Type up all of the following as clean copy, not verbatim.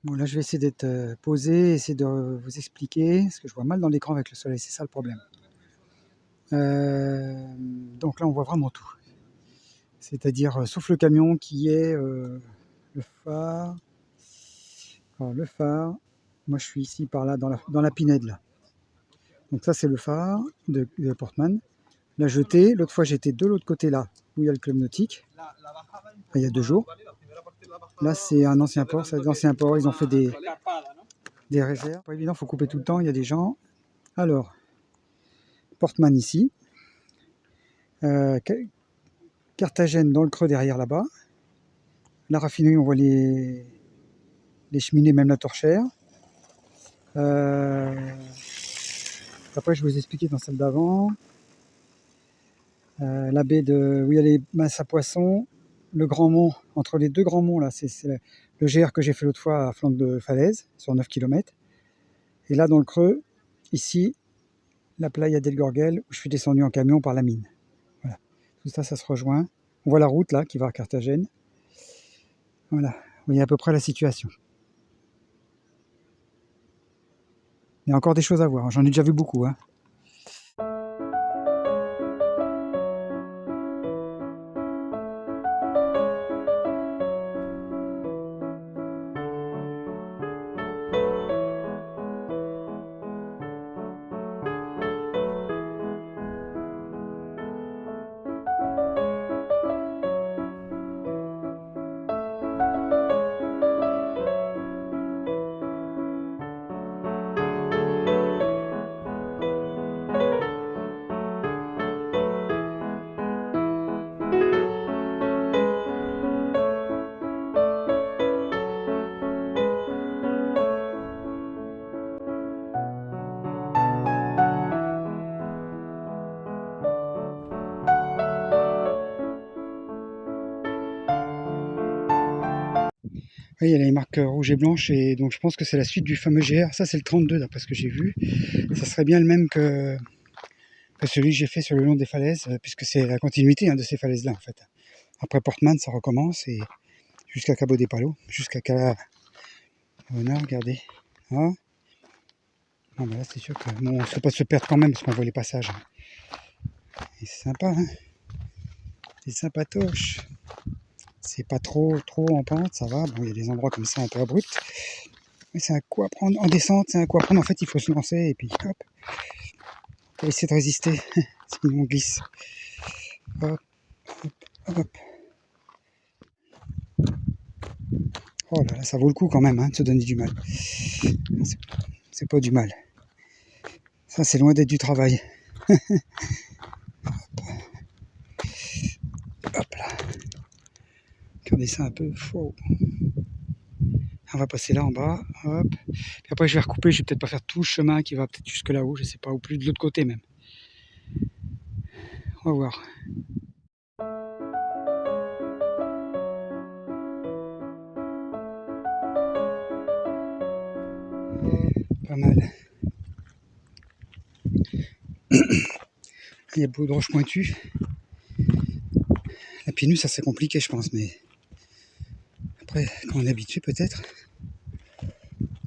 Bon, là je vais essayer d'être posé, essayer de vous expliquer, parce que je vois mal dans l'écran avec le soleil, c'est ça le problème. Donc là on voit vraiment tout. C'est-à-dire, sauf le camion qui est le phare. Alors, le phare, moi je suis ici par là, dans la pinède là. Donc ça c'est le phare de Portman. La jetée, l'autre fois j'étais de l'autre côté là, où il y a le club nautique, il y a 2 jours. Là c'est un ancien port, c'est l'ancien port, ils ont fait des réserves. Pas évident, il faut couper tout le temps, il y a des gens. Alors, Portman ici, Carthagène dans le creux derrière là-bas. La raffinerie, on voit les cheminées, même la torchère. Après, je vous ai expliqué dans celle d'avant. La baie où il y a les masses à poissons. Le grand mont, entre les 2 grands monts, là, c'est le GR que j'ai fait l'autre fois à flanc de falaise, sur 9 km. Et là, dans le creux, ici, la Playa del Gorgel, où je suis descendu en camion par la mine. Voilà. Tout ça, ça se rejoint. On voit la route, là, qui va à Carthagène. Voilà. Vous voyez à peu près la situation. Il y a encore des choses à voir. J'en ai déjà vu beaucoup, hein. Oui, il y a les marques rouges et blanches, et donc je pense que c'est la suite du fameux GR. Ça, c'est le 32, d'après ce que j'ai vu. Ça serait bien le même que celui que j'ai fait sur le long des falaises, puisque c'est la continuité, hein, de ces falaises-là, en fait. Après Portman, ça recommence, et jusqu'à Cabo des Palos, jusqu'à Cala. Voilà, regardez. Ah. Non, bah là, c'est sûr que bon, on ne faut pas se perdre quand même, parce qu'on voit les passages. Et c'est sympa, hein. C'est sympatoche. C'est pas trop en pente, ça va. Bon, il y a des endroits comme ça un peu abrupts. Mais c'est un coup à prendre. En descente, c'est un coup à prendre. En fait, il faut se lancer et puis hop. On va essayer de résister. Sinon, on glisse. Hop, hop, hop. Oh là là, ça vaut le coup quand même, hein, de se donner du mal. C'est pas du mal. Ça, c'est loin d'être du travail. Hop là. Regardez ça un peu. Faux. On va passer là en bas. Hop. Puis après, je vais recouper. Je vais peut-être pas faire tout le chemin qui va peut-être jusque là-haut. Je sais pas, ou plus de l'autre côté même. On va voir. Pas mal. Il y a beaucoup de roches pointues. La pieds nus, ça c'est compliqué, je pense, mais après, quand on est habitué, peut-être,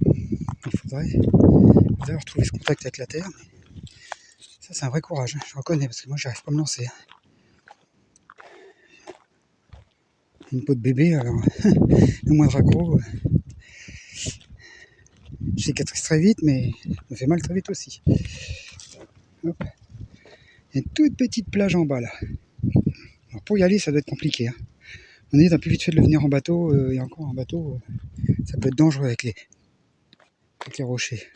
il faudrait retrouver ce contact avec la terre. Mais ça, c'est un vrai courage, hein, je reconnais, parce que moi, j'arrive pas à me lancer. Une peau de bébé, alors le moindre accro, je cicatrise très vite, mais ça me fait mal très vite aussi. Hop. Il y a une toute petite plage en bas là. Alors pour y aller, ça doit être compliqué, hein. On est un peu vite fait de le venir en bateau, et encore en bateau, ça peut être dangereux avec les rochers.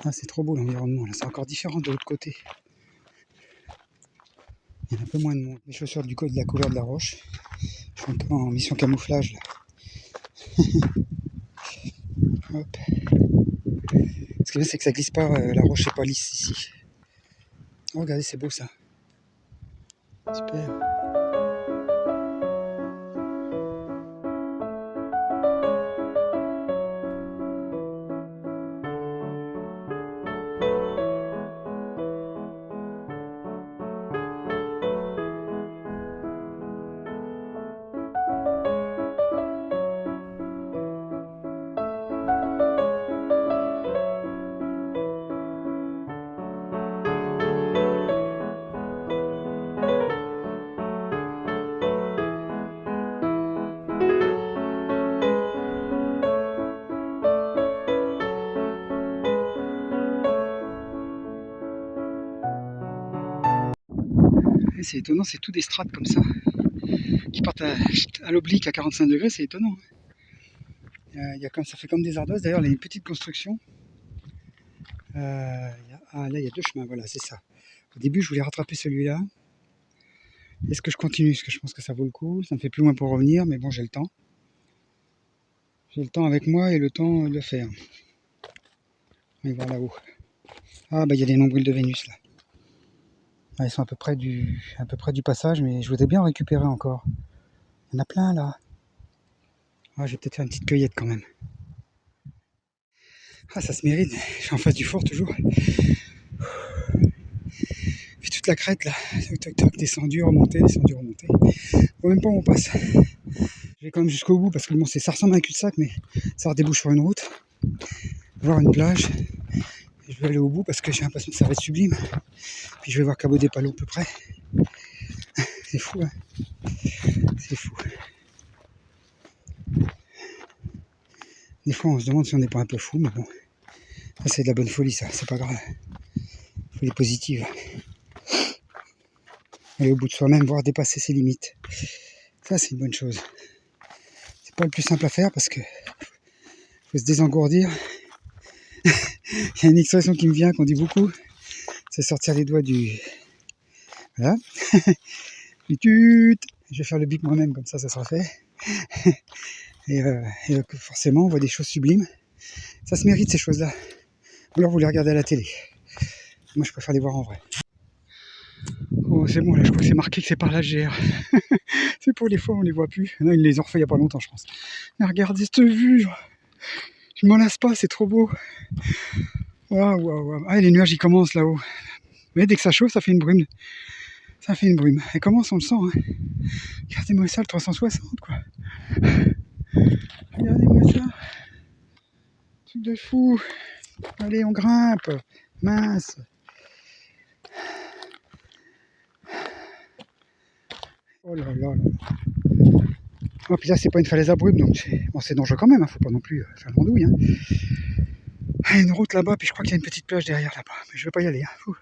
Ah, c'est trop beau l'environnement, là, c'est encore différent de l'autre côté. Il y a un peu moins de monde. Mes chaussures du côté de la couleur de la roche. Je suis un peu en mission camouflage là. Hop. Ce qui est bien, c'est que ça glisse pas, la roche n'est pas lisse ici. Oh, regardez, c'est beau ça. Super. Et c'est étonnant, c'est tout des strates comme ça, qui partent à l'oblique à 45 degrés, c'est étonnant. Ça fait comme des ardoises, d'ailleurs il y a une petite construction. Là il y a deux chemins, voilà, c'est ça. Au début je voulais rattraper celui-là. Est-ce que je continue? Parce que je pense que ça vaut le coup, ça me fait plus loin pour revenir, mais bon, j'ai le temps. J'ai le temps avec moi et le temps de le faire. On va voir là-haut. Ah bah il y a les nombrils de Vénus là. Ah, ils sont à peu près du passage, mais je voudrais bien en récupérer encore. Il y en a plein là. Ah, je vais peut-être faire une petite cueillette quand même. Ah, ça se mérite. Je suis en face du fort toujours. Puis toute la crête là. Toc toc toc, descendu, remonté, descendu, remonté. Je vois même pas où on passe. Je vais quand même jusqu'au bout parce que bon, ça ressemble à un cul-de-sac, mais ça redébouche sur une route. Voir une plage. Et je vais aller au bout parce que j'ai l'impression que ça va être sublime. Puis je vais voir Cabo des Palos à peu près. C'est fou, hein. C'est fou. Des fois, on se demande si on n'est pas un peu fou, mais bon. Ça, c'est de la bonne folie, ça. C'est pas grave. Folie positive. Aller au bout de soi-même, voire dépasser ses limites. Ça, c'est une bonne chose. C'est pas le plus simple à faire parce que faut se désengourdir. Il y a une expression qui me vient, qu'on dit beaucoup. C'est sortir les doigts du... Voilà. Du tut. Je vais faire le bic moi-même, comme ça sera fait. Et forcément, on voit des choses sublimes. Ça se mérite, ces choses-là. Ou alors vous les regardez à la télé. Moi, je préfère les voir en vrai. Oh, c'est bon, là, je crois que c'est marqué que c'est par la GR. C'est pour les fois où on les voit plus. Non, ils les ont refait il n'y a pas longtemps, je pense. Mais regardez cette vue. Je m'en lasse pas, c'est trop beau. Waouh, waouh, waouh. Ah, et les nuages, ils commencent là-haut. Mais dès que ça chauffe, ça fait une brume. Ça fait une brume. Et comment on le sent, hein. Regardez-moi ça, le 360, quoi. Regardez-moi ça. Truc de fou. Allez, on grimpe. Mince. Oh là là là. Oh, puis là, c'est pas une falaise abrupte, donc c'est dangereux quand même, hein. Faut pas non plus faire l'andouille, hein. Il y a une route là-bas, puis je crois qu'il y a une petite plage derrière là-bas. Mais je vais pas y aller, hein. Fou.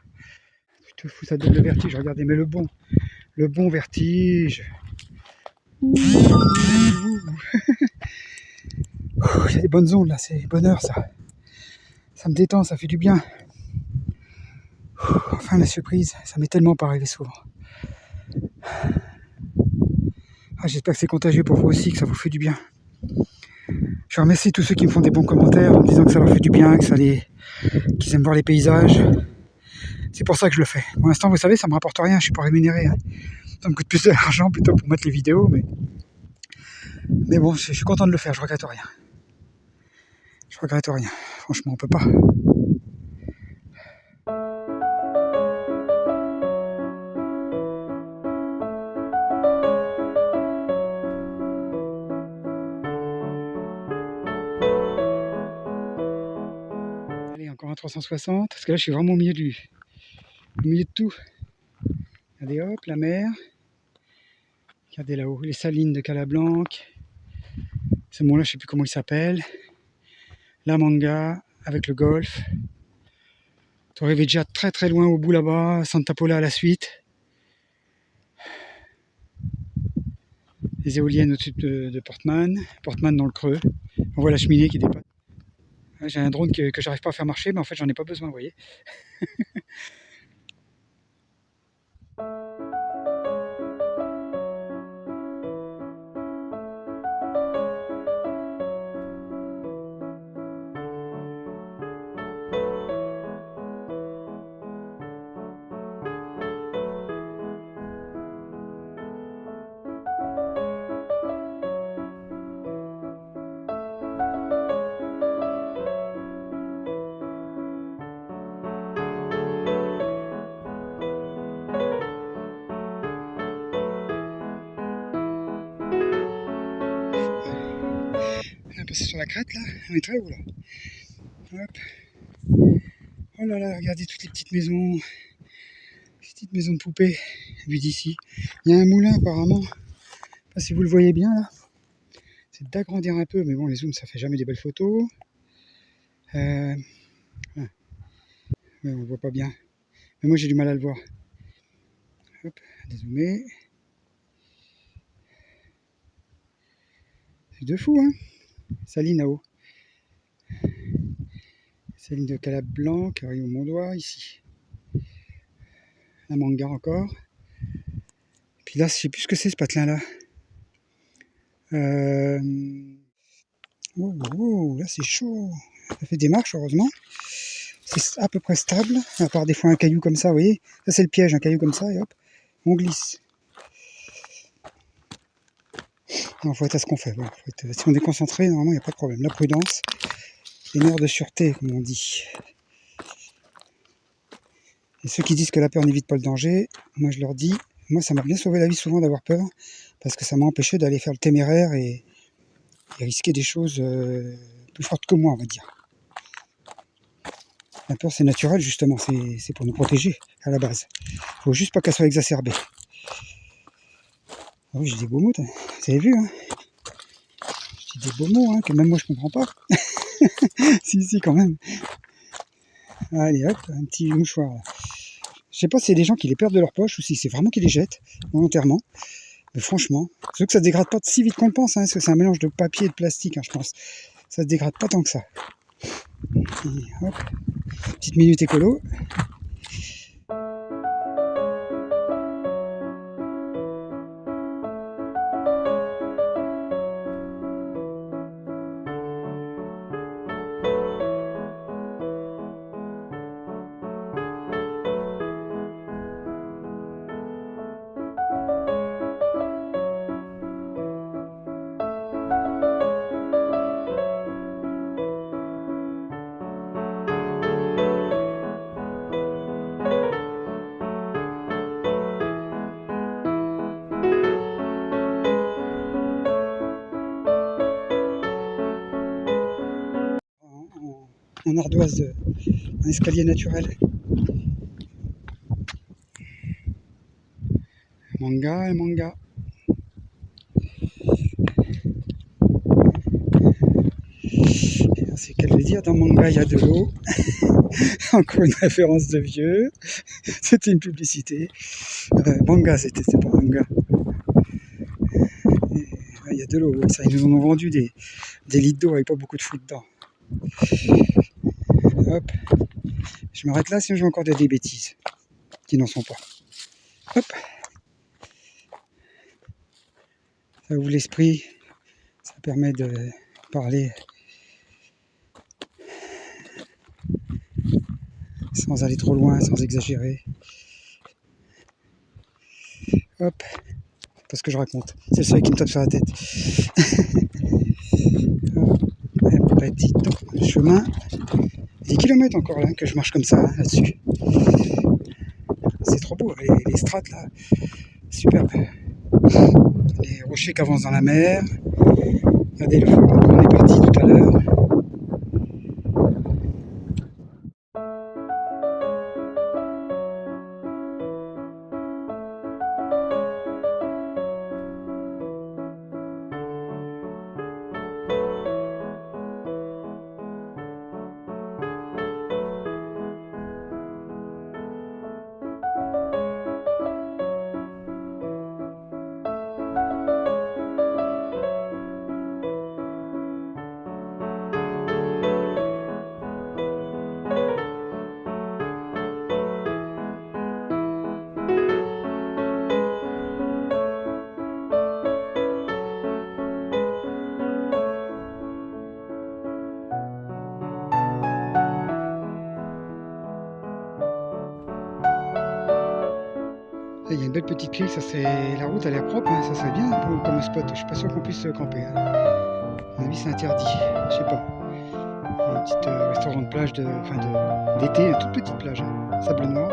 Tout fou, ça donne le vertige. Regardez, mais le bon vertige. Il y a des bonnes ondes là, c'est bonheur ça. Ça me détend, ça fait du bien. Enfin, la surprise, ça m'est tellement pas arrivé souvent. Ah, j'espère que c'est contagieux pour vous aussi, que ça vous fait du bien. Je remercie tous ceux qui me font des bons commentaires en me disant que ça leur fait du bien, qu'ils aiment voir les paysages. C'est pour ça que je le fais. Pour l'instant, vous savez, ça me rapporte rien, je suis pas rémunéré, hein. Ça me coûte plus d'argent plutôt pour mettre les vidéos, mais bon, je suis content de le faire, je regrette rien. Je regrette rien. Franchement, on peut pas. Allez, encore un 360, parce que là, je suis vraiment au milieu de tout. Regardez, hop, la mer. Regardez là-haut, les salines de Calablanca. Ce mont-là, je sais plus comment il s'appelle. La Manga, avec le golfe. Torrevieja très très loin au bout là-bas, Santa Pola à la suite. Les éoliennes au-dessus de Portman dans le creux. On voit la cheminée qui dépasse. J'ai un drone que j'arrive pas à faire marcher, mais en fait j'en ai pas besoin, vous voyez. passer sur la crête là, on est très haut là. Hop. Oh là là, regardez toutes les petites maisons de poupées vues d'ici. Il y a un moulin apparemment, je sais pas si vous le voyez bien là. C'est d'agrandir un peu, mais bon, les zooms ça fait jamais des belles photos. Ouais, on le voit pas bien, mais moi j'ai du mal à le voir. Hop, dézoomer. C'est de fou, hein. Saline là-haut. Saline de Calabre Blanc qui arrive au Mont-Doigt ici. Un manga encore. Puis là, je sais plus ce que c'est ce patelin-là. Là c'est chaud. Ça fait des marches, heureusement. C'est à peu près stable, à part des fois un caillou comme ça, vous voyez. Ça c'est le piège, un caillou comme ça, et hop, on glisse. Il faut être à ce qu'on fait. Bon, si on est concentré, normalement il n'y a pas de problème. La prudence, les nerfs de sûreté, comme on dit. Et ceux qui disent que la peur n'évite pas le danger, moi je leur dis, moi ça m'a bien sauvé la vie souvent d'avoir peur, parce que ça m'a empêché d'aller faire le téméraire et risquer des choses plus fortes que moi, on va dire. La peur c'est naturel justement, c'est pour nous protéger à la base. Il faut juste pas qu'elle soit exacerbée. Ah oui, j'ai des beaux mots, vous avez vu, hein. J'ai des beaux mots, hein, que même moi je comprends pas. si, quand même. Allez hop, un petit mouchoir là. Je sais pas si c'est des gens qui les perdent de leur poche ou si c'est vraiment qu'ils les jettent volontairement. Mais franchement, sauf que ça se dégrade pas si vite qu'on le pense, hein, parce que c'est un mélange de papier et de plastique, hein, je pense. Ça se dégrade pas tant que ça. Et hop, petite minute écolo. En ardoise, un escalier naturel. Manga et manga. C'est qu'elle veut dire dans manga il y a de l'eau. Encore une référence de vieux. C'était une publicité. Manga, c'était pas manga. Il y a de l'eau, ça, ils nous en ont vendu des litres d'eau avec pas beaucoup de fruits dedans. Hop, je m'arrête là, sinon je vais encore dire des bêtises qui n'en sont pas. Hop, ça ouvre l'esprit, ça permet de parler sans aller trop loin, sans exagérer. Hop, c'est pas ce que je raconte, c'est le soleil qui me tape sur la tête. Hop, un petit chemin, des kilomètres encore là que je marche comme ça là-dessus. C'est trop beau, les strates là, superbe. Les rochers qui avancent dans la mer. Regardez le feu, on est parti tout à l'heure. Là, il y a une belle petite crique, ça c'est la route, elle a l'air propre, hein, ça serait bien comme spot. Je suis pas sûr qu'on puisse camper. Hein. À mon avis, c'est interdit. Je sais pas. Un petit restaurant de plage d'été, une toute petite plage, hein, sable noir.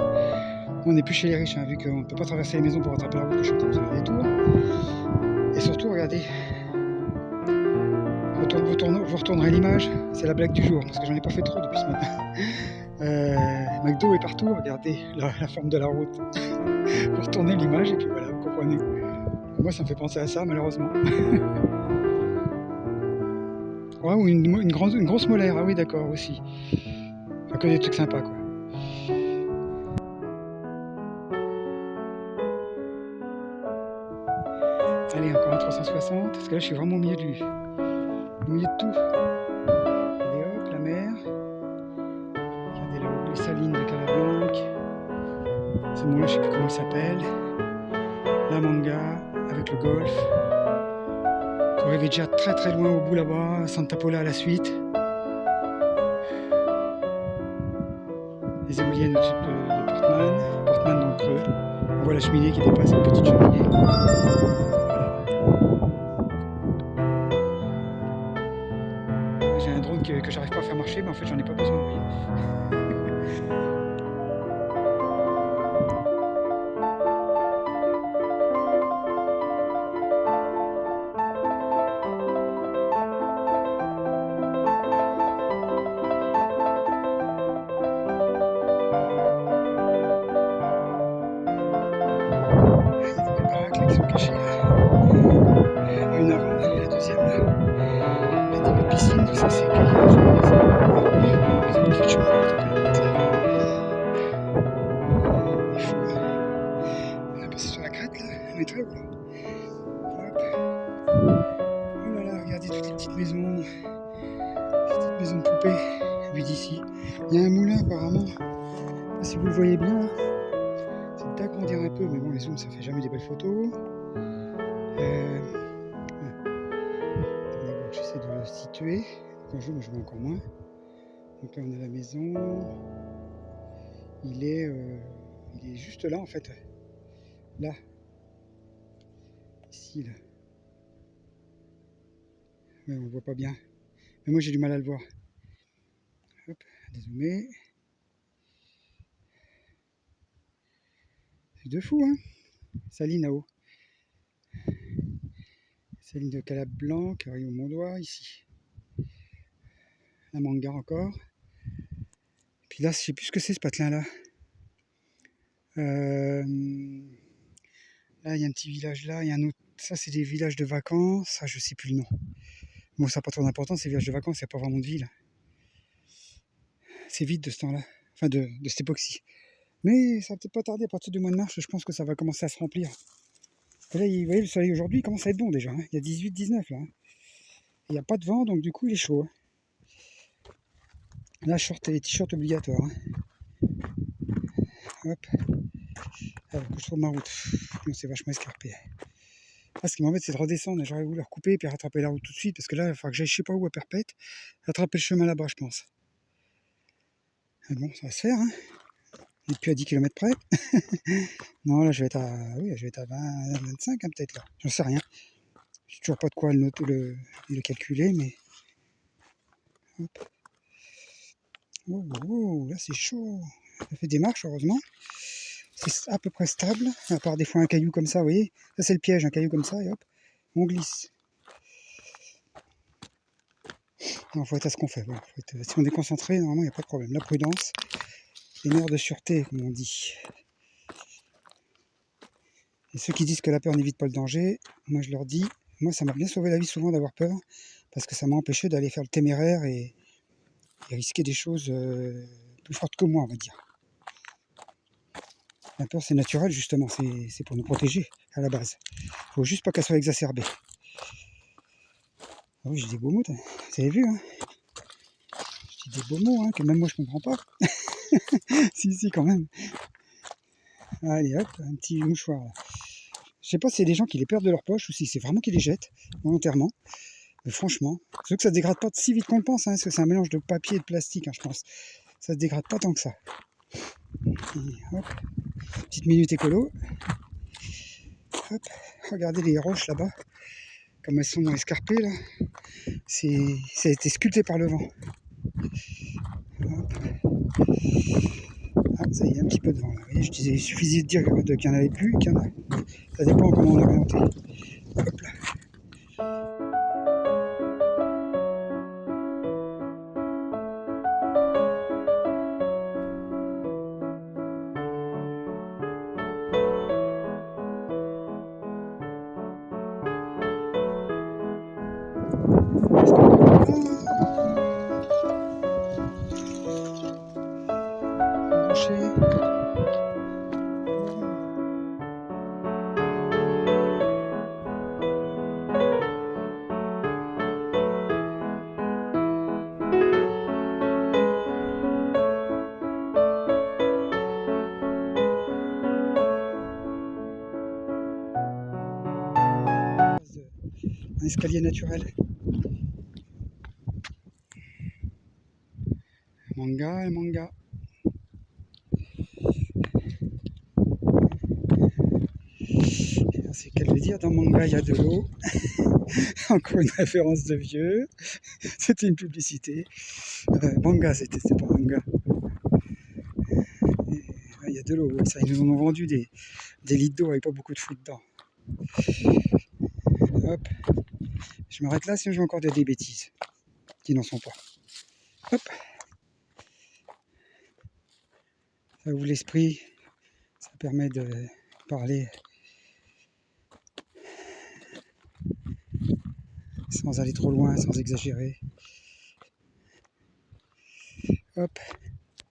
On n'est plus chez les riches, hein, vu qu'on ne peut pas traverser les maisons pour rattraper la route, je suis en train de faire des tours. Et surtout, regardez Je retournerai l'image, c'est la blague du jour, parce que j'en ai pas fait trop depuis ce matin. McDo est partout, regardez la forme de la route. Vous retournez l'image et puis voilà, vous comprenez. Moi ça me fait penser à ça malheureusement. Ouais, ou une grosse molaire, ah oui d'accord aussi. Enfin que des trucs sympas quoi. Allez, encore un 360, parce que là je suis vraiment au milieu de tout. Allez hop, la mer. Regardez là-haut, les salines de Calablanc. Ce mot-là, je sais plus comment il s'appelle. La Manga, avec le golfe. Vous arrivez déjà très très loin au bout là-bas, Santa Pola à la suite. Les éoliennes au-dessus de Portman dans le creux. On voit la cheminée qui dépasse, une petite cheminée. J'ai un drone que j'arrive pas à faire marcher, mais en fait j'en ai pas besoin, vous voyez. Qui sont cachés là. Une avant, et la deuxième là. Les début de piscine, tout ça c'est grillage. Ils ont une fiche pour il faut. On va passer sur la crête là, on est très haut là. Hop. Oh là là, regardez toutes les petites maisons. Les petites maisons de poupées, vues d'ici. Il y a un moulin apparemment. Si vous le voyez bien là. C'est d'agrandir un peu, mais bon, les zooms ça fait jamais des belles photos. J'essaie de le situer. Quand je vois encore moins. Donc là, on a la maison. Il est juste là en fait. Là. Ici, là. Ouais, on le voit pas bien. Mais moi, j'ai du mal à le voir. Hop, dézoomer. C'est de fou, hein. Saline là-haut. Saline de Calablanc, qui arrive au Mont-Doigt, ici. La Manga encore. Et puis là, je sais plus ce que c'est ce patelin-là. Là, il y a un petit village là, il y a un autre. Ça, c'est des villages de vacances. Ça, je sais plus le nom. Bon, ça n'a pas trop d'importance, ces villages de vacances, il n'y a pas vraiment de ville. C'est vide de ce temps-là. Enfin, de cette époque-ci. Mais ça va peut-être pas tarder, à partir du mois de mars, je pense que ça va commencer à se remplir. Et là, vous voyez, le soleil aujourd'hui commence à être bon déjà. Hein. Il y a 18-19 là. Il n'y a pas de vent, donc du coup, il est chaud. Hein. Là, short et les t-shirts obligatoires. Hein. Hop. Alors que je trouve ma route. Non, c'est vachement escarpé. Ah, ce qui m'embête, c'est de redescendre. J'aurais voulu recouper et puis rattraper la route tout de suite. Parce que là, il va falloir que j'aille je sais pas où à perpète. Rattraper le chemin là-bas, je pense. Mais bon, ça va se faire. Hein. On n'est plus à 10 km près. Non, là, je vais être à 20, 25 hein, peut-être là. J'en sais rien. Je n'ai toujours pas de quoi le calculer, mais... Hop. Oh, là, c'est chaud. Ça fait des marches, heureusement. C'est à peu près stable, à part des fois un caillou comme ça, vous voyez. Ça, c'est le piège, un caillou comme ça, et hop, on glisse. Il faut être à ce qu'on fait. Voilà. Si on est concentré, normalement, il n'y a pas de problème. La prudence, les nerfs de sûreté, comme on dit. Et ceux qui disent que la peur n'évite pas le danger, moi, je leur dis, moi, ça m'a bien sauvé la vie souvent d'avoir peur, parce que ça m'a empêché d'aller faire le téméraire et risquer des choses plus fortes que moi, on va dire. La peur, c'est naturel, justement, c'est pour nous protéger, à la base. Il faut juste pas qu'elle soit exacerbée. Ah oui, j'ai des beaux mots, vous avez vu, hein. J'ai des beaux mots, hein, que même moi, je comprends pas. si, quand même. Allez, hop, un petit mouchoir, là. Je sais pas si c'est des gens qui les perdent de leur poche ou si c'est vraiment qu'ils les jettent, volontairement. Mais franchement, sauf que ça se dégrade pas si vite qu'on le pense, hein, parce que c'est un mélange de papier et de plastique, hein, je pense. Ça se dégrade pas tant que ça. Et hop, petite minute écolo. Hop, regardez les roches là-bas, comme elles sont escarpées là. Ça a été sculpté par le vent. Hop. Ah, ça y est, un petit peu de vent là. Vous voyez, je disais, il suffisait de dire qu'il n'y en avait plus, qu'il y en a. Ça dépend comment on est orienté. Hop là. Un escalier naturel. Manga et manga. C'est qu'elle veut dire dans manga il y a de l'eau. Encore une référence de vieux. C'était une publicité. Manga, c'était pas manga. Il y a de l'eau, ouais, ça, ils nous en ont vendu des litres d'eau avec pas beaucoup de fruits dedans. Hop, je m'arrête là, sinon je vais encore dire des bêtises qui n'en sont pas. Hop, ça ouvre l'esprit, ça permet de parler sans aller trop loin, sans exagérer. Hop,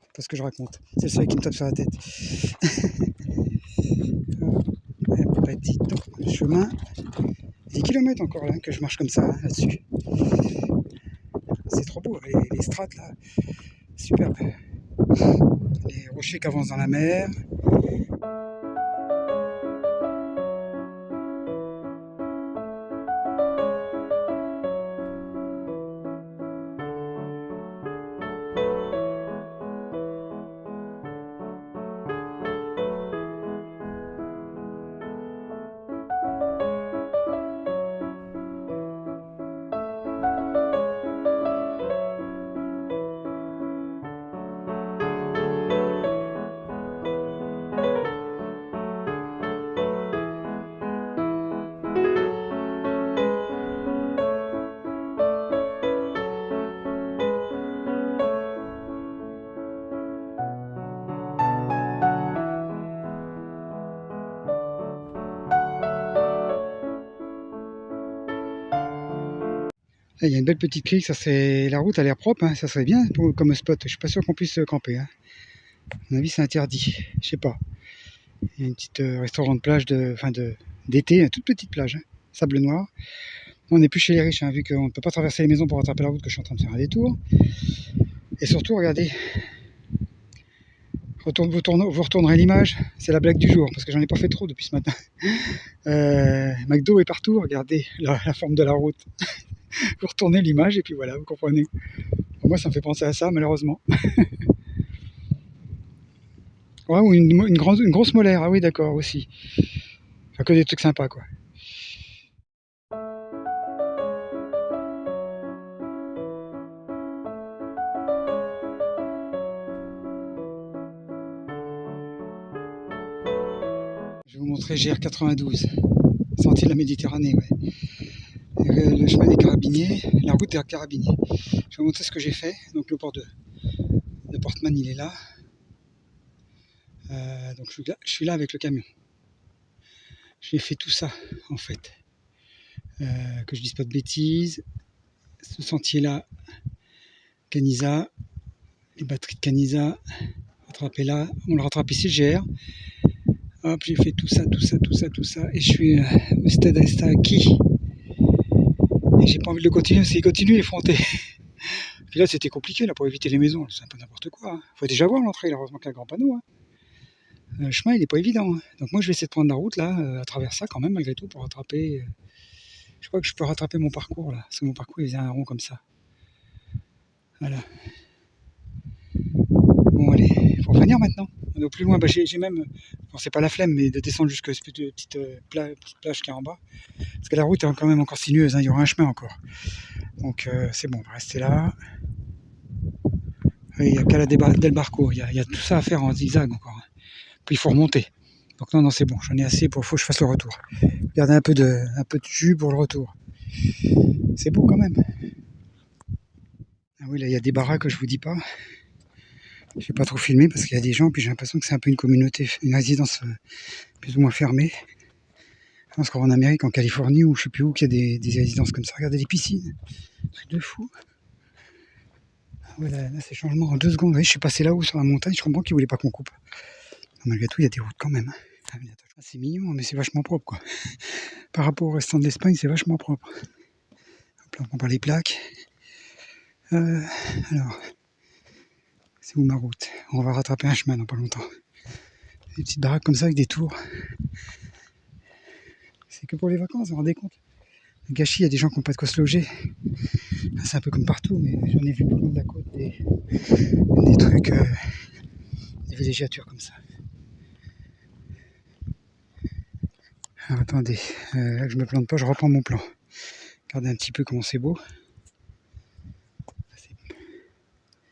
c'est pas ce que je raconte, c'est le soleil qui me tape sur la tête. Un petit chemin, 10 km encore là, que je marche comme ça, là-dessus. C'est trop beau, les strates là, superbe. Les rochers qui avancent dans la mer. Là, il y a une belle petite crique, ça c'est la route a l'air propre, hein, ça serait bien comme spot. Je suis pas sûr qu'on puisse camper. Hein. À mon avis, c'est interdit. Je sais pas. Il y a une petite restaurant de plage d'été, une toute petite plage, hein, sable noir. On n'est plus chez les riches, hein, vu qu'on ne peut pas traverser les maisons pour rattraper la route, que je suis en train de faire un détour. Et surtout, regardez, vous retournerez l'image, c'est la blague du jour, parce que j'en ai pas fait trop depuis ce matin. McDo est partout, regardez la forme de la route. Vous retournez l'image et puis voilà, vous comprenez. Moi, ça me fait penser à ça, malheureusement. Ouais, ou une grosse molaire, ah oui, d'accord, aussi. Enfin, que des trucs sympas, quoi. Je vais vous montrer GR92, sentier de la Méditerranée, ouais. Le chemin des Carabiniers, la route des Carabiniers. Je vais vous montrer ce que j'ai fait. Donc le port de Portman, il est là. Donc je suis là avec le camion. J'ai fait tout ça, en fait. Que je dise pas de bêtises. Ce sentier-là, Canisa, les batteries de Canisa, rattrapé là. On le rattrape ici, le GR. Hop, j'ai fait tout ça. Et je suis au stade Estaki. Et j'ai pas envie de le continuer, parce qu'il continue, il est fronté. Puis là, c'était compliqué là, pour éviter les maisons. C'est un peu n'importe quoi. Hein. Faut déjà voir l'entrée, heureusement qu'il y a un grand panneau. Hein. Le chemin, il n'est pas évident. Hein. Donc moi, je vais essayer de prendre la route là, à travers ça quand même, malgré tout, pour rattraper. Je crois que je peux rattraper mon parcours là. Parce que mon parcours, il faisait un rond comme ça. Voilà. Bon, allez, il faut revenir maintenant. On est au plus loin. Bah, j'ai même, bon, c'est pas la flemme, mais de descendre jusqu'à cette petite plage qui est en bas. Parce que la route est quand même encore sinueuse. Hein. Il y aura un chemin encore. Donc c'est bon, on va rester là. Il n'y a qu'à la del Barco. Il y a tout ça à faire en zigzag encore. Hein. Puis il faut remonter. Donc non, c'est bon. J'en ai assez faut que je fasse le retour. Garder un peu de jus pour le retour. C'est beau quand même. Ah oui, là, il y a des baraques que je vous dis pas. Je n'ai pas trop filmé parce qu'il y a des gens, puis j'ai l'impression que c'est un peu une communauté, une résidence plus ou moins fermée. Je pense qu'en Amérique, en Californie, ou je sais plus où, qu'il y a des résidences comme ça. Regardez les piscines. Truc de fou. Voilà, là c'est changement en 2 secondes. Oui, je suis passé là-haut sur la montagne, je comprends qu'ils voulaient pas qu'on coupe. Malgré tout, il y a des routes quand même. Ah, c'est mignon, mais c'est vachement propre, quoi. Par rapport au restant de l'Espagne, c'est vachement propre. Hop là, on prend pas les plaques. Alors, c'est où ma route? On va rattraper un chemin dans pas longtemps. Des petites baraques comme ça avec des tours. C'est que pour les vacances, vous vous rendez compte? Le gâchis, il y a des gens qui n'ont pas de quoi se loger. C'est un peu comme partout, mais j'en ai vu le long de la côte des trucs, des villégiatures comme ça. Alors attendez, là que je me plante pas, je reprends mon plan. Regardez un petit peu comment c'est beau.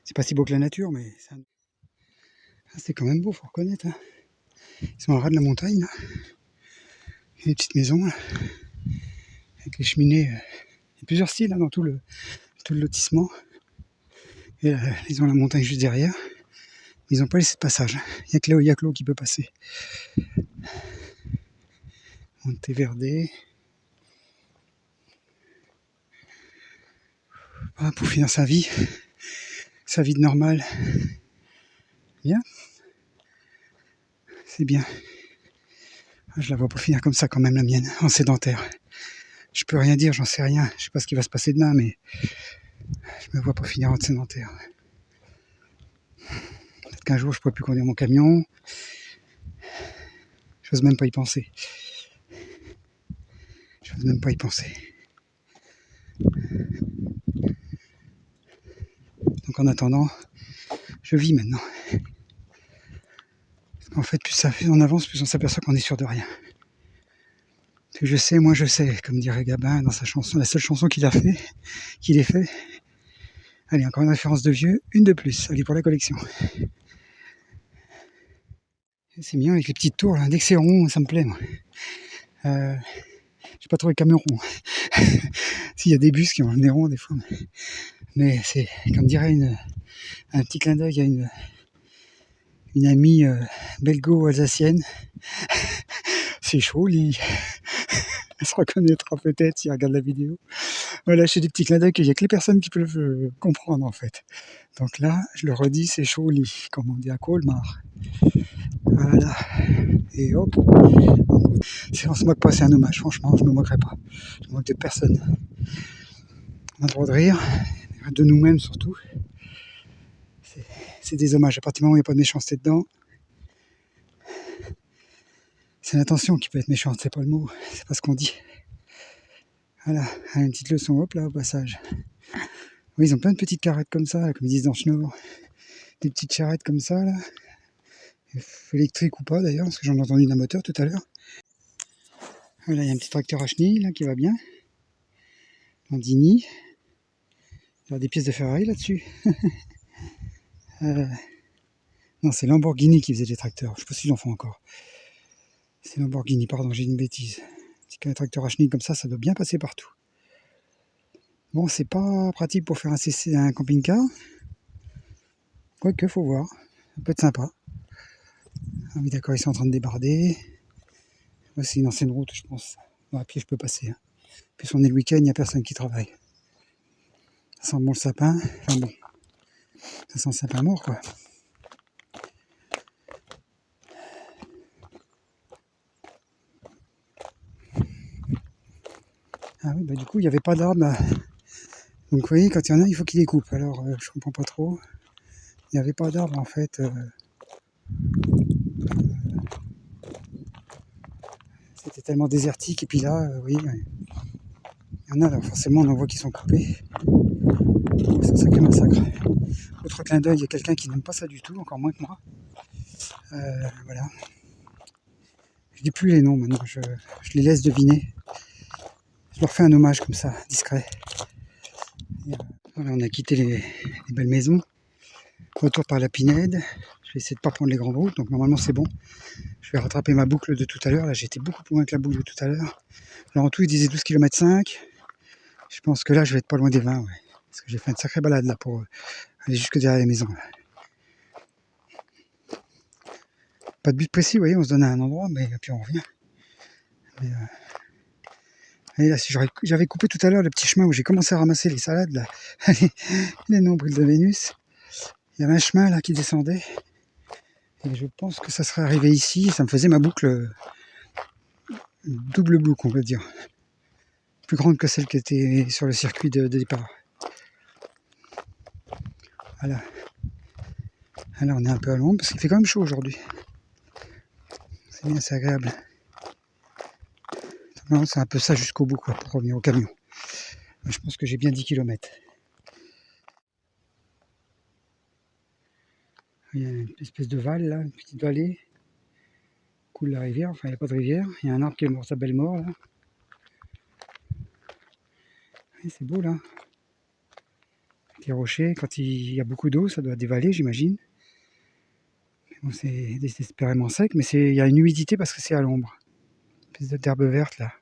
C'est pas si beau que la nature, mais c'est quand même beau, faut reconnaître. Hein. Ils sont au ras de la montagne, là. Il y a des petites maisons, là, avec les cheminées. Il y a plusieurs styles hein, dans tout le lotissement. Et là, ils ont la montagne juste derrière. Ils n'ont pas laissé de passage. Il n'y a que l'eau qui peut passer. Monteverde. Voilà, pour finir sa vie de normale. Bien. C'est bien. Je la vois pas finir comme ça quand même la mienne, en sédentaire. Je peux rien dire, j'en sais rien. Je sais pas ce qui va se passer demain, mais je me vois pas finir en sédentaire. Peut-être qu'un jour je pourrai plus conduire mon camion. J'ose même pas y penser. Donc en attendant, je vis maintenant. Parce qu'en fait, plus on avance, plus on s'aperçoit qu'on est sûr de rien. Plus je sais, moins je sais, comme dirait Gabin dans sa chanson, la seule chanson qu'il ait fait. Allez, encore une référence de vieux, une de plus. Allez, pour la collection. C'est mignon avec les petites tours, là. Dès que c'est rond, ça me plaît, moi. J'ai pas trouvé camion rond. S'il y a des bus qui ont le nez rond, des fois. Mais c'est, comme dirait un petit clin d'œil à une amie belgo-alsacienne. C'est chaud, lit. Elle se reconnaîtra peut-être si elle regarde la vidéo. Voilà, je fais des petits clins d'œil qu'il n'y a que les personnes qui peuvent comprendre, en fait. Donc là, je le redis, c'est chaud, lit, comme on dit à Colmar. Voilà. Et hop. Si on se moque pas, c'est un hommage. Franchement, je me moquerai pas. Je me moque de personne. On a le droit de rire, de nous-mêmes surtout. C'est des hommages. À partir du moment où il n'y a pas de méchanceté dedans, c'est l'intention qui peut être méchante, c'est pas le mot, c'est pas ce qu'on dit. Voilà, une petite leçon, hop là, au passage. Oui, ils ont plein de petites carrettes comme ça, là, comme ils disent dans Schnorr. Des petites charrettes comme ça, là. Électriques ou pas d'ailleurs, parce que j'en ai entendu d'un moteur tout à l'heure. Voilà, il y a un petit tracteur à chenilles, là, qui va bien. Landini. Il y a des pièces de Ferrari là-dessus. Non, c'est Lamborghini qui faisait des tracteurs. Je sais pas s'ils en font encore. C'est Lamborghini, pardon, j'ai une bêtise. Un tracteur à chenilles comme ça doit bien passer partout. Bon, c'est pas pratique pour faire un camping-car. Quoique, faut voir. Ça peut être sympa. Ah oui, d'accord, ils sont en train de débarder. C'est une ancienne route, je pense. Bon, à pied, je peux passer. Hein. Puis, si on est le week-end, il n'y a personne qui travaille. Ça sent bon le sapin. Enfin bon, ça sent le sapin mort, quoi. Ah oui, bah du coup, il n'y avait pas d'arbres. Donc, vous voyez, quand il y en a, il faut qu'il les coupe. Alors, je comprends pas trop. Il n'y avait pas d'arbres, en fait. C'était tellement désertique. Et puis là, oui, il y en a, là, forcément, on en voit qui sont coupés. C'est un sacré massacre. Autre clin d'œil, il y a quelqu'un qui n'aime pas ça du tout, encore moins que moi. Voilà. Je dis plus les noms maintenant, je les laisse deviner. Je leur fais un hommage comme ça, discret. Et, voilà, on a quitté les belles maisons. Retour par la Pinède. Je vais essayer de ne pas prendre les grandes routes, donc normalement c'est bon. Je vais rattraper ma boucle de tout à l'heure. Là, j'étais beaucoup plus loin que la boucle de tout à l'heure. Alors en tout, il disait 12 km 5. Je pense que là, je vais être pas loin des 20. Ouais. Parce que j'ai fait une sacrée balade là pour aller jusque derrière les maisons. Là. Pas de but précis, vous voyez, on se donne à un endroit, mais puis on revient. Et là, si j'avais coupé tout à l'heure le petit chemin où j'ai commencé à ramasser les salades, là, les nombrils de Vénus, il y avait un chemin là qui descendait. Et je pense que ça serait arrivé ici, ça me faisait ma boucle, double boucle, on peut dire. Plus grande que celle qui était sur le circuit de départ. Voilà. Alors on est un peu à l'ombre parce qu'il fait quand même chaud aujourd'hui. C'est bien, c'est agréable. Non, c'est un peu ça jusqu'au bout, quoi, pour revenir au camion. Je pense que j'ai bien 10 km. Il y a une espèce de val, là, une petite vallée. Coule la rivière, enfin, il n'y a pas de rivière. Il y a un arbre qui est mort, sa belle mort, là. Et c'est beau, là. Les rochers, quand il y a beaucoup d'eau, ça doit dévaler, j'imagine. Bon, c'est désespérément sec, mais il y a une humidité parce que c'est à l'ombre. Une espèce d'herbe verte, là.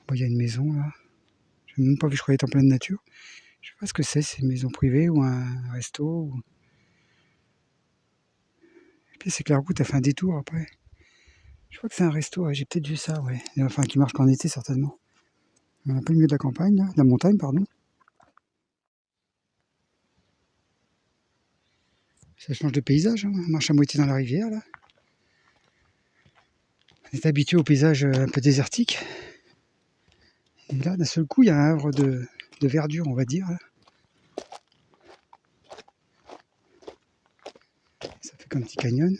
Bon, il y a une maison, là. Je n'ai même pas vu, je croyais être en pleine nature. Je sais pas ce que c'est une maison privée ou un resto. Et puis c'est que la route a fait un détour après. Je crois que c'est un resto, ouais. J'ai peut-être vu ça, ouais. Enfin, qui marche qu'en été, certainement. On est un peu le milieu de la campagne, là. De la montagne, pardon. Ça change de paysage, hein. On marche à moitié dans la rivière, là. On est habitué au paysage un peu désertique. Et là, d'un seul coup, il y a un havre de verdure, on va dire, là. Ça fait comme un petit canyon.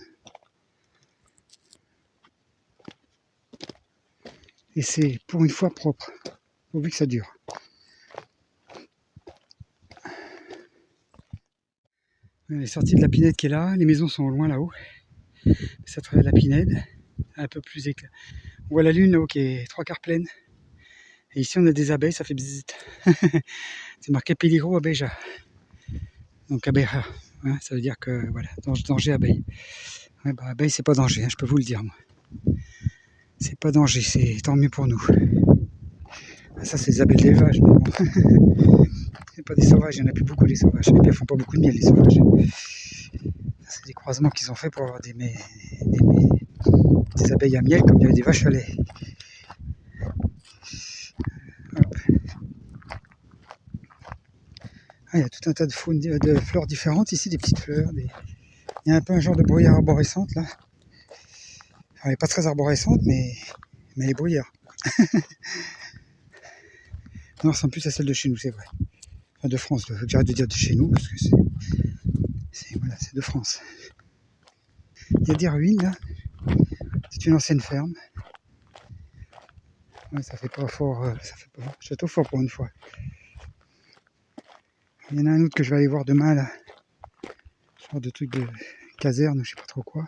Et c'est pour une fois propre, pourvu que ça dure. On est sorti de la pinède qui est là, les maisons sont loin là-haut. Ça travers la pinède, un peu plus éclair. On voit la lune là-haut qui est 3/4 pleine. Et ici on a des abeilles, ça fait bzzzt. C'est marqué Peligro abeja. Donc abeja, hein, ça veut dire que voilà, danger abeille. Ouais, bah, abeille c'est pas danger, hein, je peux vous le dire moi. C'est pas danger, c'est tant mieux pour nous. Ah, ça c'est des abeilles d'élevage, mais bon. C'est pas des sauvages, il y en a plus beaucoup des sauvages. Et puis elles font pas beaucoup de miel les sauvages. C'est des croisements qu'ils ont fait pour avoir des abeilles à miel comme il y avait des vaches à lait. Ah, il y a tout un tas de fleurs différentes ici, des petites fleurs. Il y a un peu un genre de bruyère arborescente là. Alors, elle n'est pas très arborescente, mais elle est bruyère. Non, elle ressemble plus à celle de chez nous, c'est vrai. Enfin, de France, faut que j'arrête de dire de chez nous, parce que c'est de France. Il y a des ruines là. C'est une ancienne ferme. Ouais, ça fait pas château fort pour une fois. Il y en a un autre que je vais aller voir demain là. Genre de truc de caserne, je sais pas trop quoi.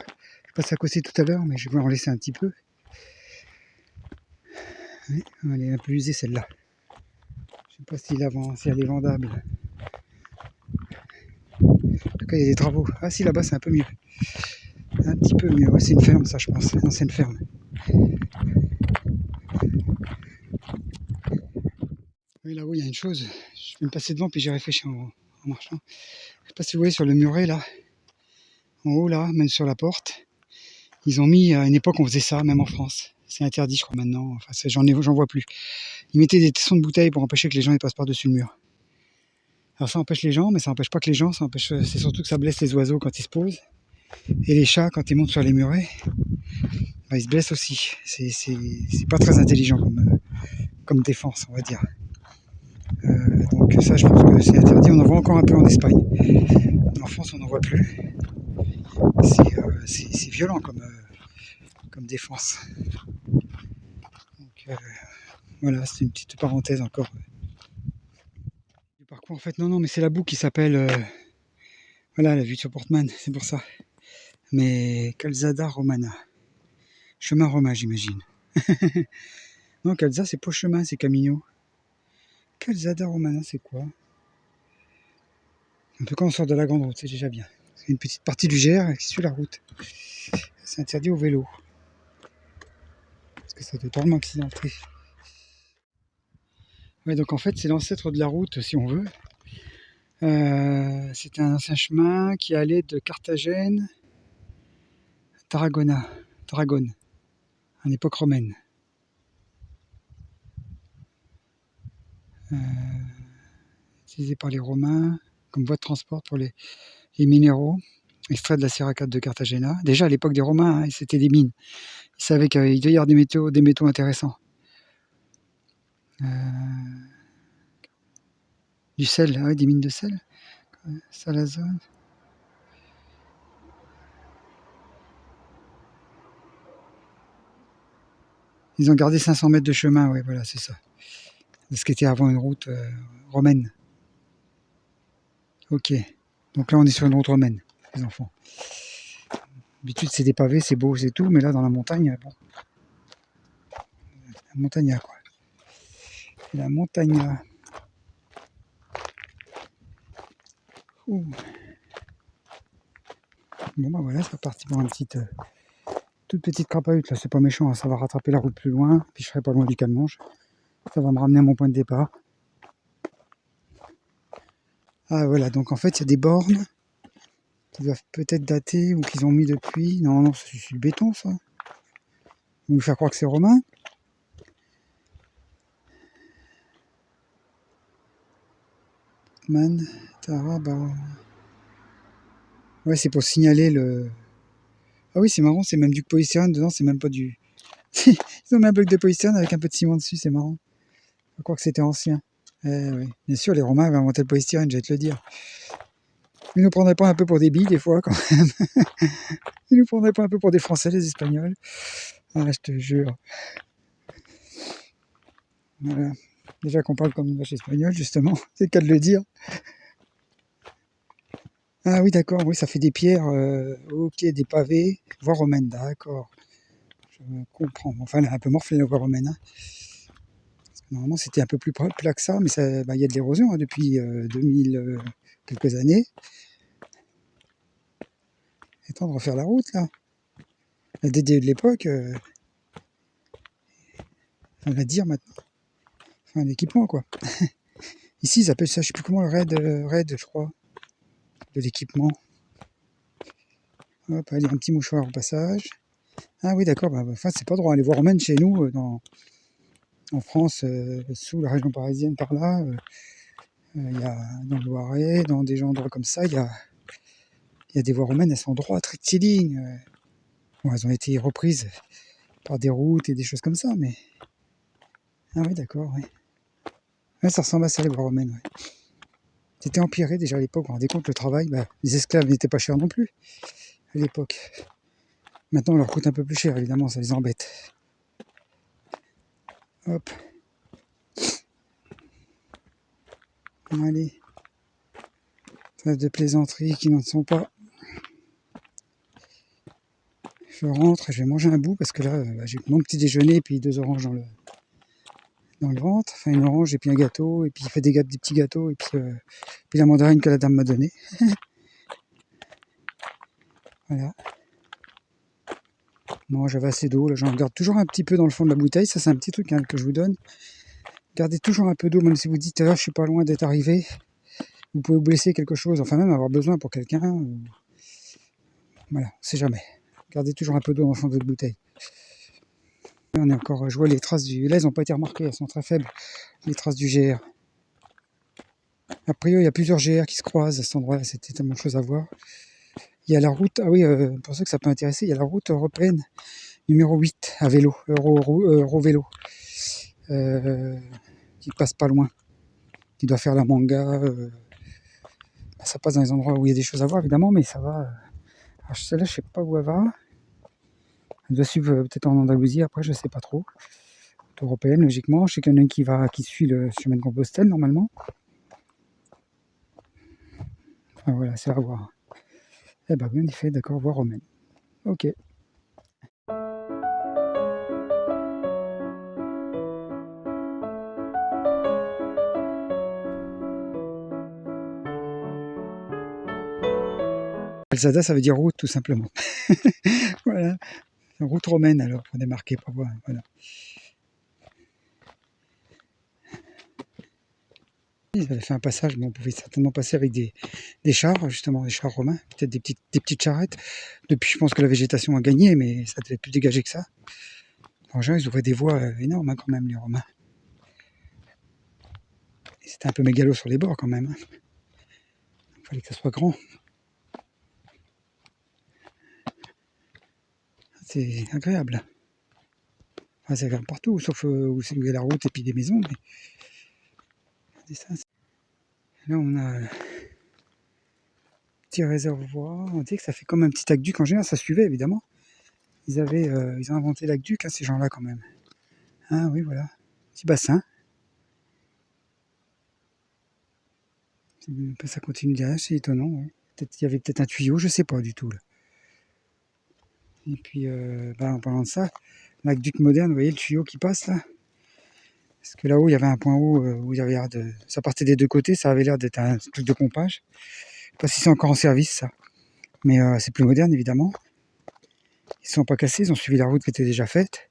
Je passe à côté tout à l'heure, mais je vais en laisser un petit peu. Oui, elle est un peu usée celle-là. Je sais pas si elle est vendable. En tout cas, il y a des travaux. Ah si, là-bas, c'est un peu mieux. Un petit peu mieux. Ouais, c'est une ferme, ça, je pense. Une ancienne ferme. Oui, là-haut, il y a une chose. Je vais me passer devant, puis j'ai réfléchi en marchant. Je sais pas si vous voyez sur le muret, là. En haut, là, même sur la porte. Ils ont mis, à une époque, on faisait ça, même en France. C'est interdit, je crois, maintenant. Enfin, j'en vois plus. Ils mettaient des tessons de bouteilles pour empêcher que les gens ne passent par-dessus le mur. Alors ça empêche les gens, mais ça empêche pas que les gens, c'est surtout que ça blesse les oiseaux quand ils se posent. Et les chats, quand ils montent sur les murets, bah, ils se blessent aussi. C'est pas très intelligent comme défense, on va dire. Donc ça, je pense que c'est interdit. On en voit encore un peu en Espagne. En France, on n'en voit plus. C'est violent comme défense. Donc voilà, c'est une petite parenthèse encore. Du parcours, en fait, non, mais c'est la boucle qui s'appelle... voilà, la vue sur Portman, c'est pour ça. Mais Calzada Romana. Chemin romain, j'imagine. Non, Calza, c'est pas chemin, c'est Camino. Calzada Romana, c'est quoi? En tout cas, on sort de la grande route, c'est déjà bien. C'est une petite partie du Gers qui suit la route. C'est interdit au vélo. Parce que ça doit tellement accidenté. Ouais, donc en fait, c'est l'ancêtre de la route, si on veut. C'était un ancien chemin qui allait de Carthagène à Tarragone, en époque romaine. Utilisé par les Romains comme voie de transport pour les minéraux extraits de la Sierra de Cartagena. Déjà à l'époque des Romains, hein, c'était des mines. Ils savaient qu'il devait y avoir des métaux intéressants. Du sel, ah ouais, des mines de sel. Salazone. Ils ont gardé 500 mètres de chemin, ouais, voilà, c'est ça. De ce qui était avant une route romaine. Ok. Donc là, on est sur une route romaine, les enfants. D'habitude, c'est des pavés, c'est beau, c'est tout, mais là, dans la montagne, bon. La montagne, quoi. La montagne. Ouh. Bon, bah voilà, c'est reparti pour une toute petite crapahute. Là, c'est pas méchant, hein, ça va rattraper la route plus loin, puis je serai pas loin du Calmange. Ça va me ramener à mon point de départ. Ah, voilà, donc en fait, il y a des bornes qui doivent peut-être dater ou qu'ils ont mis depuis. Non, non, c'est du béton, ça. Vous me faire croire que c'est romain. Man, Tara, bah. Ouais, c'est pour signaler le. Ah oui, c'est marrant, c'est même du polystyrène dedans, c'est même pas du. Ils ont mis un bloc de polystyrène avec un peu de ciment dessus, c'est marrant. Je crois que c'était ancien. Oui. Bien sûr, les Romains avaient inventé le polystyrène, je vais te le dire. Ils nous prendraient pas un peu pour des billes, des fois, quand même. Ils nous prendraient pas un peu pour des Français, les Espagnols. Ah, je te jure. Voilà. Déjà qu'on parle comme une vache espagnole, justement, c'est le cas de le dire. Ah oui, d'accord, oui, ça fait des pierres, ok, des pavés, voie romaine, d'accord. Je comprends. Enfin, elle a un peu morflé la voie romaine. Hein. Normalement, c'était un peu plus plat que ça, mais il y a de l'érosion hein, depuis 2000 quelques années. Il est temps de refaire la route, là. La DDE de l'époque, on va dire maintenant. Enfin, l'équipement, quoi. Ici, ils appellent ça, je sais plus comment, le raid, je crois, de l'équipement. Hop, allez, un petit mouchoir au passage. Ah oui, d'accord, enfin, c'est pas droit. Les voies romaines chez nous, en France, sous la région parisienne, par là, il y a dans le Loiret, dans des endroits comme ça, il y a des voies romaines, elles sont droites, rectilignes. Bon, elles ont été reprises par des routes et des choses comme ça, mais... Ah oui, d'accord, oui. Ouais, ça ressemble à ça, les voies romaines, ouais. C'était empiré déjà à l'époque, vous vous rendez compte, le travail, les esclaves n'étaient pas chers non plus, à l'époque. Maintenant, on leur coûte un peu plus cher, évidemment, ça les embête. Hop. Allez. Trêve de plaisanteries qui n'en sont pas. Je rentre, je vais manger un bout parce que là, j'ai mon petit déjeuner et puis 2 oranges dans le ventre. Enfin, une orange et puis un gâteau. Et puis il fait des petits gâteaux et puis la mandarine que la dame m'a donnée. Voilà. Bon, j'avais assez d'eau. Là, j'en garde toujours un petit peu dans le fond de la bouteille. Ça, c'est un petit truc hein, que je vous donne. Gardez toujours un peu d'eau, même si vous dites, je suis pas loin d'être arrivé. Vous pouvez vous blesser quelque chose, enfin même avoir besoin pour quelqu'un. Voilà, on sait jamais. Gardez toujours un peu d'eau dans le fond de votre bouteille. On est encore, je vois les traces du... Là, elles n'ont pas été remarquées, elles sont très faibles, les traces du GR. A priori, il y a plusieurs GR qui se croisent à cet endroit-là, c'était tellement de choses à voir. Il y a la route, ah oui, pour ça que ça peut intéresser, il y a la route européenne numéro 8 à vélo, Eurovélo, qui passe pas loin, qui doit faire la Manga. Ça passe dans les endroits où il y a des choses à voir, évidemment, mais ça va. Alors celle-là, je sais pas où elle va. Elle doit suivre peut-être en Andalousie, après, je sais pas trop. Route européenne, logiquement. Je sais qu'il y en a une qui suit le chemin de Compostelle, normalement. Enfin, voilà, c'est à voir. Eh ben, bien fait, d'accord, voie romaine. Ok. Calzada, ça veut dire route, tout simplement. Voilà. Route romaine, alors, pour démarquer, pour voir. Voilà. Ils avaient fait un passage, mais on pouvait certainement passer avec des chars, justement, des chars romains, peut-être des petites charrettes. Depuis, je pense que la végétation a gagné, mais ça devait être plus dégagé que ça. En général, ils ouvraient des voies énormes, hein, quand même, les Romains. Et c'était un peu mégalo sur les bords, quand même. Hein. Il fallait que ça soit grand. C'est agréable. Enfin, c'est agréable partout, sauf où il y a la route et puis des maisons. Mais... Là, on a un petit réservoir. On dit que ça fait comme un petit aqueduc. En général, ça suivait, évidemment. Ils ont inventé l'aqueduc, hein, ces gens-là, quand même. Ah oui, voilà. Petit bassin. Ça continue derrière, c'est étonnant. Ouais. Il y avait peut-être un tuyau, je sais pas du tout. Là. Et puis, en parlant de ça, l'aqueduc moderne, vous voyez le tuyau qui passe là. Parce que là-haut, il y avait un point haut où il y avait l'air de. Ça partait des deux côtés, ça avait l'air d'être un truc de pompage. Je sais pas si c'est encore en service ça. Mais c'est plus moderne évidemment. Ils ne sont pas cassés, ils ont suivi la route qui était déjà faite.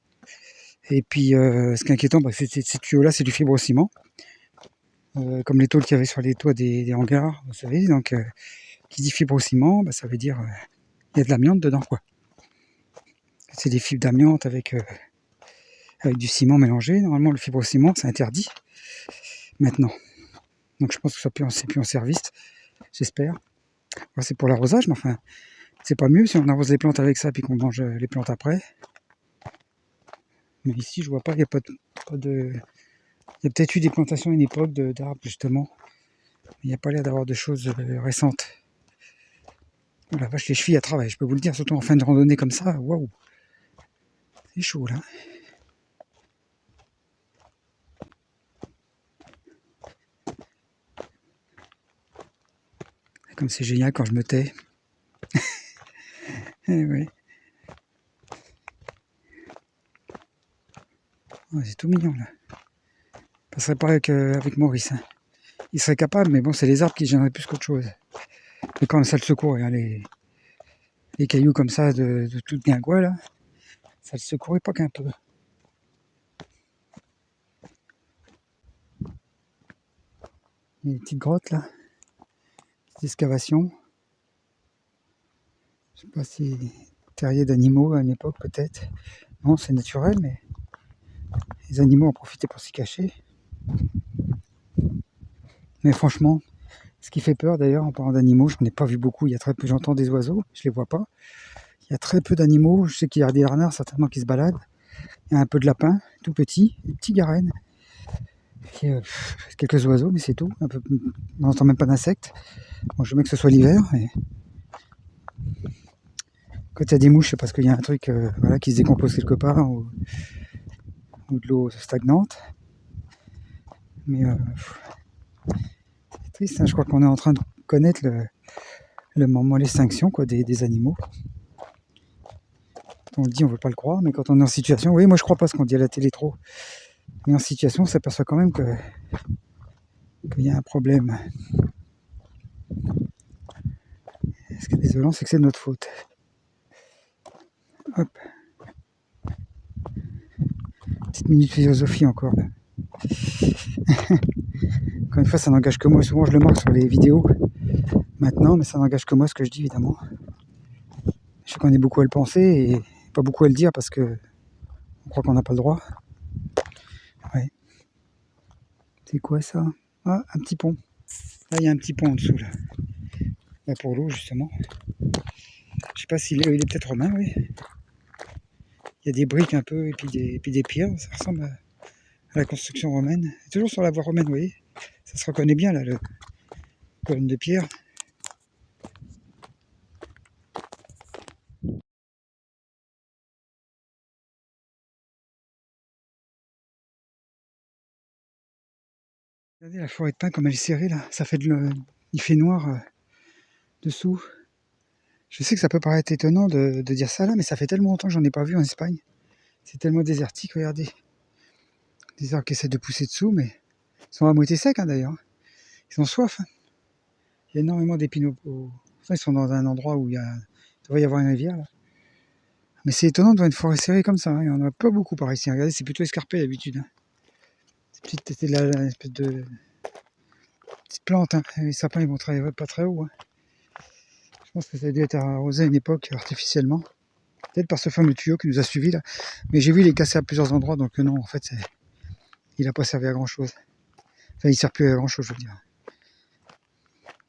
Et puis ce qui est inquiétant, ces tuyaux-là, c'est du fibrociment. Comme les tôles qu'il y avait sur les toits des hangars, vous savez. Donc qui dit fibrociment, ça veut dire il y a de l'amiante dedans quoi. C'est des fibres d'amiante avec du ciment mélangé. Normalement le fibrociment c'est interdit maintenant. Donc je pense que c'est plus en service, j'espère. C'est pour l'arrosage, mais enfin, c'est pas mieux si on arrose les plantes avec ça puis qu'on mange les plantes après. Mais ici, je vois pas, il n'y a pas de. Il y a peut-être eu des plantations à une époque d'arbres, justement. Mais il n'y a pas l'air d'avoir de choses récentes. Oh la vache, les chevilles à travail, je peux vous le dire, surtout en fin de randonnée comme ça, waouh. C'est chaud là. Comme c'est génial quand je me tais. Eh oui. Oh, c'est tout mignon là. Ça serait pas avec Maurice. Hein. Il serait capable, mais bon, c'est les arbres qui gêneraient plus qu'autre chose. Mais quand ça le secourt, hein, les cailloux comme ça de tout guingois là, ça le secourait pas qu'un peu. Il y a des petites grottes là, des excavations. Je sais pas si terrier d'animaux à une époque peut-être. Non, c'est naturel, mais les animaux en profitaient pour s'y cacher. Mais franchement, ce qui fait peur d'ailleurs en parlant d'animaux, je n'en ai pas vu beaucoup. Il y a très peu, j'entends des oiseaux, je les vois pas. Il y a très peu d'animaux. Je sais qu'il y a des renards certainement qui se baladent. Il y a un peu de lapins, tout petits, des petits garènes. Et, quelques oiseaux, mais c'est tout. On n'entend même pas d'insectes. Bon, je veux bien que ce soit l'hiver. Et quand il y a des mouches, c'est parce qu'il y a un truc qui se décompose quelque part ou de l'eau stagnante. Mais c'est triste, hein. Je crois qu'on est en train de connaître le moment, l'extinction des animaux. Quand on le dit, on ne veut pas le croire, mais quand on est en situation, oui, moi je crois pas ce qu'on dit à la télé trop, mais en situation, on s'aperçoit quand même qu'il y a un problème. Ce qui est désolant, c'est que c'est de notre faute. Hop. Petite minute philosophie encore. Là. Encore une fois, ça n'engage que moi. Souvent, je le marque sur les vidéos maintenant, mais ça n'engage que moi ce que je dis, évidemment. Je sais qu'on est beaucoup à le penser et pas beaucoup à le dire parce que on croit qu'on n'a pas le droit. Ouais. C'est quoi ça? Ah, un petit pont. Là, il y a un petit pont en dessous, là. Là pour l'eau, justement. Je sais pas s'il est, il est peut-être romain, oui. Il y a des briques un peu et puis des pierres. Ça ressemble à la construction romaine. C'est toujours sur la voie romaine, vous voyez. Ça se reconnaît bien, là, le colonne de pierre. Regardez la forêt de pin comme elle est serrée, là. Ça fait il fait noir dessous. Je sais que ça peut paraître étonnant de dire ça là, mais ça fait tellement longtemps que j'en ai pas vu en Espagne. C'est tellement désertique, regardez. Des arbres qui essaient de pousser dessous, mais ils sont à moitié secs hein, d'ailleurs. Ils ont soif. Hein. Il y a énormément d'épines. Enfin, ils sont dans un endroit où il devrait y avoir une rivière. Là. Mais c'est étonnant de voir une forêt serrée comme ça. Hein. Il n'y en a pas beaucoup par ici. Regardez, c'est plutôt escarpé d'habitude. Hein. C'est une espèce de petite plante. Hein. Les sapins, ils vont pas très haut. Hein. Je pense que ça a dû être arrosé à une époque artificiellement. Peut-être par ce fameux tuyau qui nous a suivis là. Mais j'ai vu les casser à plusieurs endroits, donc non, en fait, il n'a pas servi à grand chose. Enfin, il ne sert plus à grand chose, je veux dire.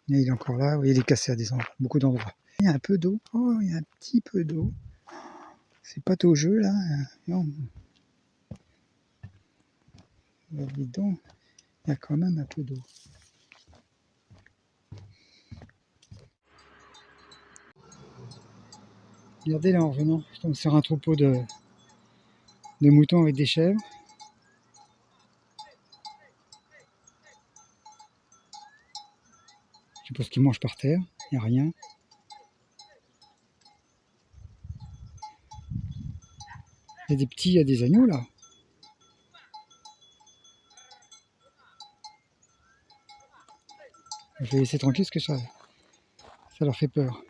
Et il est encore là, vous voyez, il est cassé à beaucoup d'endroits. Il y a un peu d'eau. Oh, il y a un petit peu d'eau. C'est pas au jeu là. Non. Dis donc, il y a quand même un peu d'eau. Regardez là en revenant, je tombe sur un troupeau de moutons avec des chèvres. suppose qu'ils mangent par terre, il n'y a rien. Il y a des petits, il y a des agneaux là. Je vais les laisser tranquilles parce que ça leur fait peur.